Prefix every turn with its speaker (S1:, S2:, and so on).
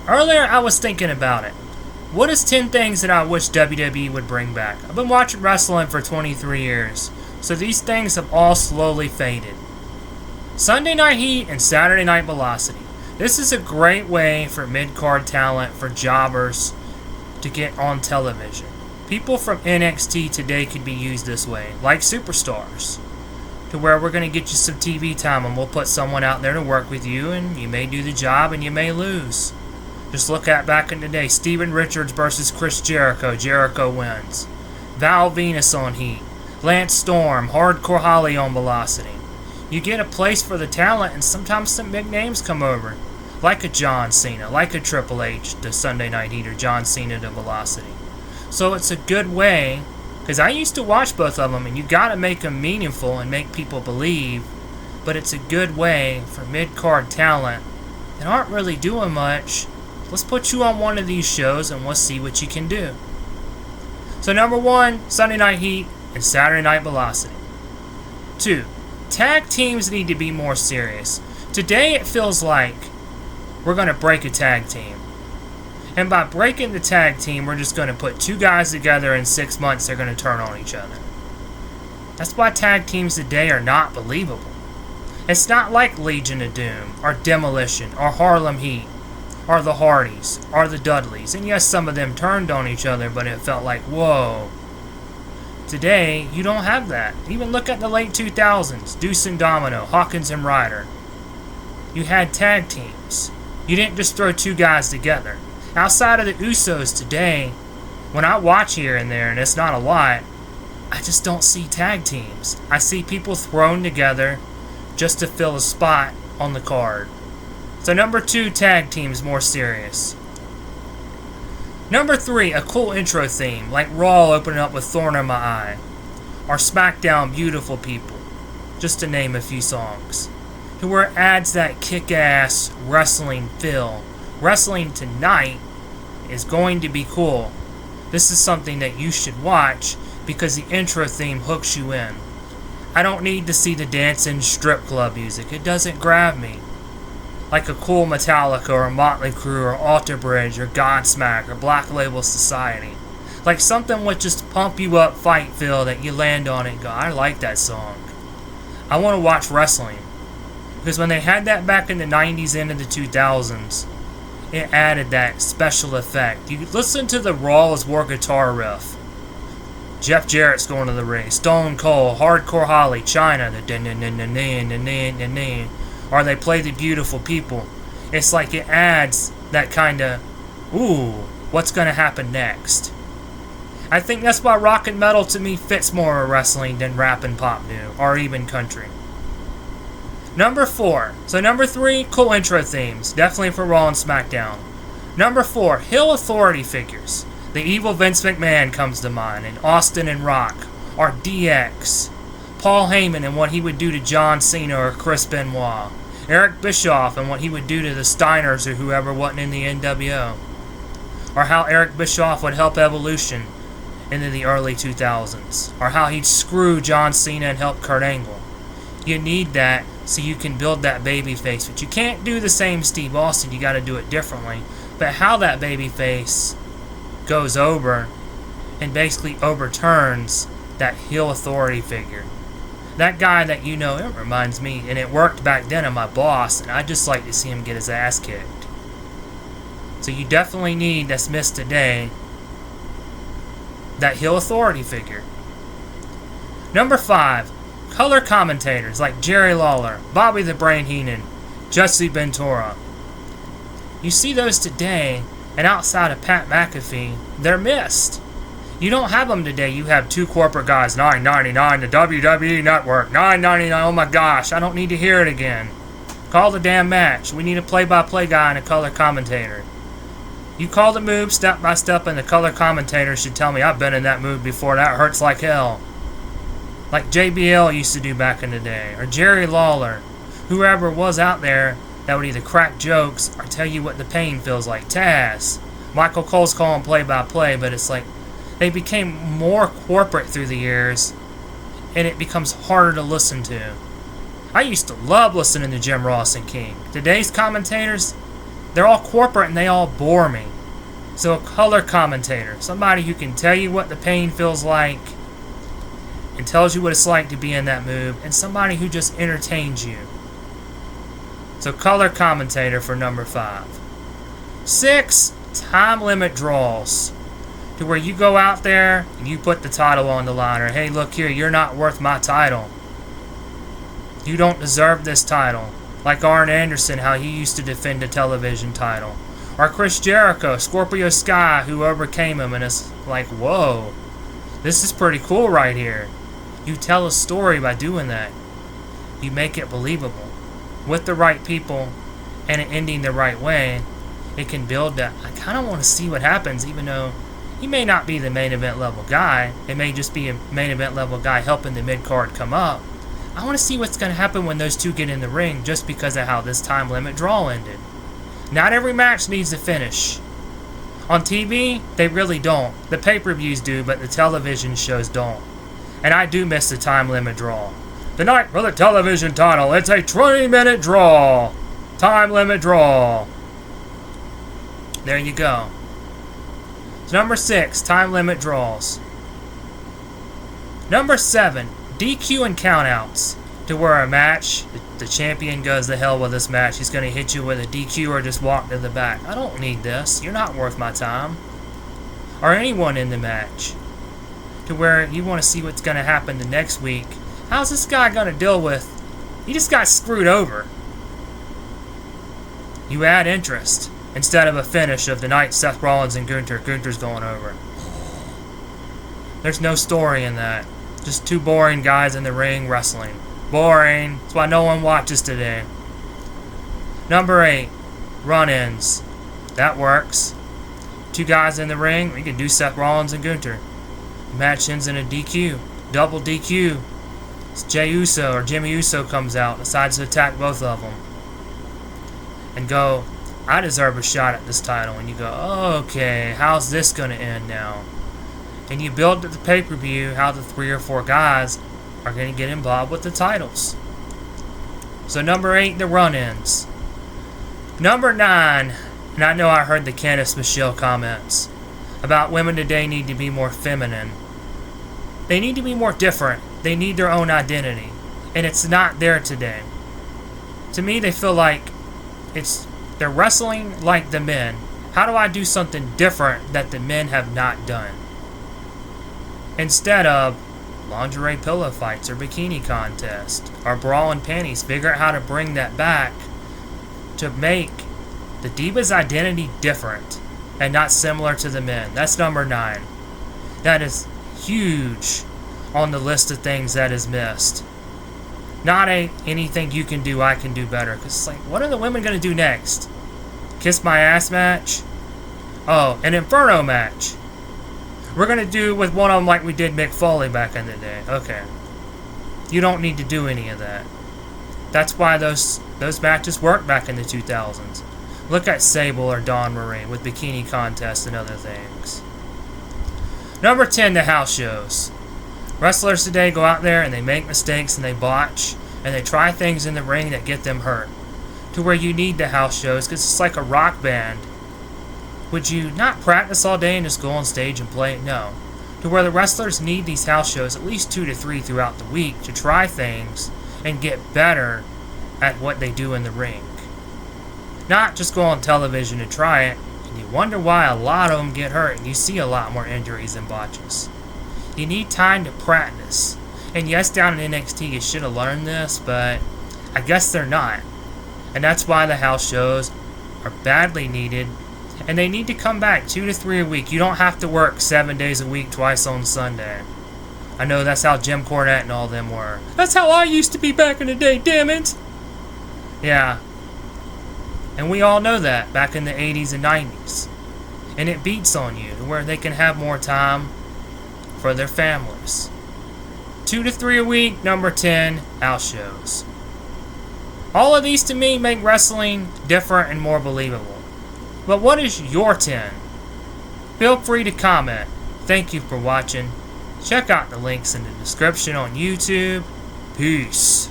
S1: Earlier, I was thinking about it. What is 10 things that I wish WWE would bring back? I've been watching wrestling for 23 years, so these things have all slowly faded. Sunday Night Heat and Saturday Night Velocity. This is a great way for mid-card talent, for jobbers, to get on television. People from NXT today could be used this way, like superstars, to where we're going to get you some TV time and we'll put someone out there to work with you, and you may do the job and you may lose. Just look at back in the day, Steven Richards versus Chris Jericho. Jericho wins. Val Venus on Heat. Lance Storm, Hardcore Holly on Velocity. You get a place for the talent, and sometimes some big names come over. Like a John Cena, like a Triple H to Sunday Night Heat, or John Cena to Velocity. So it's a good way, because I used to watch both of them, and you got to make them meaningful and make people believe, but it's a good way for mid-card talent that aren't really doing much. Let's put you on one of these shows and we'll see what you can do. So number 1, Sunday Night Heat and Saturday Night Velocity. 2, tag teams need to be more serious. Today it feels like we're going to break a tag team. And by breaking the tag team, we're just going to put 2 guys together in 6 months, they're going to turn on each other. That's why tag teams today are not believable. It's not like Legion of Doom, or Demolition, or Harlem Heat, or the Hardys, or the Dudleys. And yes, some of them turned on each other, but it felt like, whoa. Today, you don't have that. Even look at the late 2000s. Deuce and Domino, Hawkins and Ryder. You had tag teams. You didn't just throw 2 guys together. Outside of the Usos today, when I watch here and there, and it's not a lot, I just don't see tag teams. I see people thrown together just to fill a spot on the card. So number 2, tag teams more serious. Number 3, a cool intro theme, like Raw opening up with Thorn in My Eye, or SmackDown Beautiful People, just to name a few songs, to where it adds that kick-ass wrestling feel. Wrestling tonight is going to be cool. This is something that you should watch because the intro theme hooks you in. I don't need to see the dancing strip club music. It doesn't grab me. Like a cool Metallica or Motley Crue or Alter Bridge or Godsmack or Black Label Society. Like something with just pump you up fight feel that you land on it and go, I like that song. I want to watch wrestling. Because when they had that back in the 90s into the 2000s, it added that special effect. You listen to the Raw's War guitar riff. Jeff Jarrett's going to the ring. Stone Cold, Hardcore Holly, China, the or they play the Beautiful People. It's like it adds that kind of, ooh, what's going to happen next? I think that's why rock and metal to me fits more with wrestling than rap and pop do, or even country. Number 4. So number 3, cool intro themes, definitely for Raw and SmackDown. Number 4, heel authority figures. The evil Vince McMahon comes to mind, and Austin and Rock, or DX. Paul Heyman and what he would do to John Cena or Chris Benoit. Eric Bischoff and what he would do to the Steiners or whoever wasn't in the NWO. Or how Eric Bischoff would help Evolution into the early 2000s. Or how he'd screw John Cena and help Kurt Angle. You need that so you can build that baby face. But you can't do the same Steve Austin, you got to do it differently. But how that baby face goes over and basically overturns that heel authority figure. That guy that you know, it reminds me, and it worked back then of my boss, and I'd just like to see him get his ass kicked. So you definitely need, that's missed today, that heel authority figure. Number 5, color commentators like Jerry Lawler, Bobby the Brain Heenan, Jesse Ventura. You see those today, and outside of Pat McAfee, they're missed. You don't have them today. You have 2 corporate guys, $9.99, the WWE Network, $9.99, oh my gosh, I don't need to hear it again. Call the damn match. We need a play-by-play guy and a color commentator. You call the move step by step, and the color commentator should tell me, I've been in that move before, that hurts like hell. Like JBL used to do back in the day, or Jerry Lawler, whoever was out there that would either crack jokes or tell you what the pain feels like. Taz. Michael Cole's calling play-by-play, but it's like, they became more corporate through the years, and it becomes harder to listen to. I used to love listening to Jim Ross and King. Today's commentators, They're all corporate and they all bore me. So a color commentator, somebody who can tell you what the pain feels like and tells you what it's like to be in that move, and somebody who just entertains you. So color commentator for number 5. 6, time limit draws. To where you go out there and you put the title on the line, or hey, look here, you're not worth my title. You don't deserve this title. Like Arn Anderson, how he used to defend a television title. Or Chris Jericho, Scorpio Sky, who overcame him, and it's like, whoa, this is pretty cool right here. You tell a story by doing that. You make it believable. With the right people and it ending the right way, it can build that. I kind of want to see what happens, even though he may not be the main event level guy. It may just be a main event level guy helping the mid-card come up. I want to see what's going to happen when those two get in the ring, just because of how this time limit draw ended. Not every match needs a finish. On TV, they really don't. The pay-per-views do, but the television shows don't. And I do miss the time limit draw. The night for the television title, it's a 20-minute draw. Time limit draw. There you go. So number 6, time limit draws. Number 7, DQ and countouts. To where a match, the champion goes the hell with this match. He's going to hit you with a DQ or just walk to the back. I don't need this. You're not worth my time. Or anyone in the match. To where you want to see what's going to happen the next week. How's this guy going to deal with? He just got screwed over. You add interest. Instead of a finish of the night Seth Rollins and Gunther. Gunther's going over. There's no story in that. Just two boring guys in the ring wrestling. Boring. That's why no one watches today. Number 8. Run-ins. That works. Two guys in the ring. We can do Seth Rollins and Gunther. The match ends in a DQ. Double DQ. It's Jey Uso or Jimmy Uso comes out. Decides to attack both of them. And go, I deserve a shot at this title. And you go, okay, how's this going to end now? And you build at the pay-per-view how the 3 or 4 guys are going to get involved with the titles. So number 8, the run-ins. Number 9, and I know I heard the Candice Michelle comments about women today need to be more feminine. They need to be more different. They need their own identity. And it's not there today. To me, they feel like they're wrestling like the men. How do I do something different that the men have not done? Instead of lingerie pillow fights or bikini contest or brawl and panties, figure out how to bring that back to make the Divas identity different and not similar to the men. That's number 9. That is huge on the list of things that is missed. Not anything you can do, I can do better. Because it's like, what are the women going to do next? Kiss my ass match? Oh, an Inferno match. We're going to do with one of them like we did Mick Foley back in the day. Okay. You don't need to do any of that. That's why those matches worked back in the 2000s. Look at Sable or Dawn Marie with bikini contests and other things. Number 10, the house shows. Wrestlers today go out there and they make mistakes and they botch and they try things in the ring that get them hurt. To where you need the house shows because it's like a rock band. Would you not practice all day and just go on stage and play it? No. To where the wrestlers need these house shows, at least 2 to 3 throughout the week, to try things and get better at what they do in the ring. Not just go on television and try it, and you wonder why a lot of them get hurt, and you see a lot more injuries and botches. You need time to practice. And yes, down in NXT you should have learned this, but I guess they're not. And that's why the house shows are badly needed. And they need to come back 2 to 3 a week. You don't have to work 7 days a week, twice on Sunday. I know that's how Jim Cornette and all them were. That's how I used to be back in the day, damn it! Yeah. And we all know that back in the 80s and 90s. And it beats on you to where they can have more time for their families. 2 to 3 a week, number 10, house shows. All of these to me make wrestling different and more believable. But what is your 10? Feel free to comment. Thank you for watching. Check out the links in the description on YouTube. Peace.